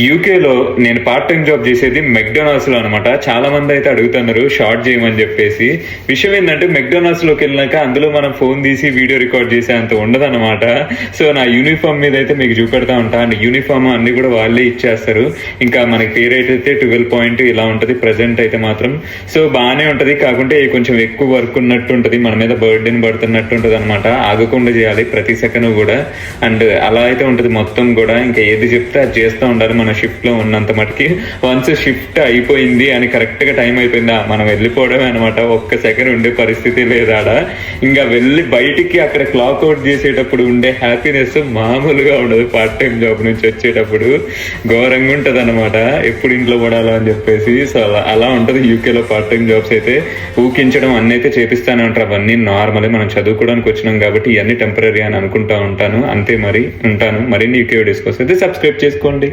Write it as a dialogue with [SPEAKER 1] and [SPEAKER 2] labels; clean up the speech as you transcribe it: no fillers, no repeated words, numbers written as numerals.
[SPEAKER 1] యూకేలో నేను part time job చేసేది మెక్డొనాల్డ్స్ లో అనమాట. చాలా మంది అయితే అడుగుతున్నారు షార్ట్ చేయమని చెప్పేసి. విషయం ఏంటంటే మెక్డొనాల్డ్స్ లోకి వెళ్ళినాక అందులో మనం ఫోన్ తీసి వీడియో రికార్డ్ చేసే అంత ఉండదు అనమాట. సో నా యూనిఫామ్ మీద అయితే మీకు చూపెడతా ఉంటా. అండ్ యూనిఫామ్ అన్ని కూడా వాళ్ళే ఇచ్చేస్తారు. ఇంకా మనకి పే రేట్ అయితే 12 పాయింట్ ఇలా ఉంటది ప్రెసెంట్ అయితే మాత్రం. సో బాగానే ఉంటది, కాకుంటే కొంచెం ఎక్కువ వర్క్ ఉన్నట్టు ఉంటది, మన మీద బర్డెన్ పడుతున్నట్టు ఉంటది అనమాట. ఆగకుండా చేయాలి ప్రతి సెకండ్ కూడా. అండ్ అలా అయితే ఉంటది మొత్తం కూడా. ఇంకా ఏది చెప్తే అది చేస్తూ ఉండాలి మన షిఫ్ట్ లో ఉన్నంత మటుకి. వన్స్ షిఫ్ట్ అయిపోయింది అని కరెక్ట్ గా టైం అయిపోయిందా మనం వెళ్ళిపోవడమే అనమాట. ఒక్క సెకండ్ ఉండే పరిస్థితి లేదాడ. ఇంకా వెళ్ళి బయటికి అక్కడ క్లాక్ అవుట్ చేసేటప్పుడు ఉండే హ్యాపీనెస్ మామూలుగా ఉండదు. పార్ట్ టైం జాబ్ నుంచి వచ్చేటప్పుడు ఘోరంగా ఉంటది అనమాట. ఎప్పుడు ఇంట్లో పడాలా అని చెప్పేసి. సో అలా ఉంటది యూకేలో పార్ట్ టైం జాబ్స్ అయితే. ఊకించడం అన్నీ అయితే చేపిస్తానే ఉంటారు. అవన్నీ నార్మల్, మనం చదువుకోవడానికి వచ్చినాం కాబట్టి ఇవన్నీ టెంపరీ అని అనుకుంటా ఉంటాను. అంతే, మరి ఉంటాను. మరిన్ని యూకే వీడియోస్ కోసం అయితే సబ్స్క్రైబ్ చేసుకోండి.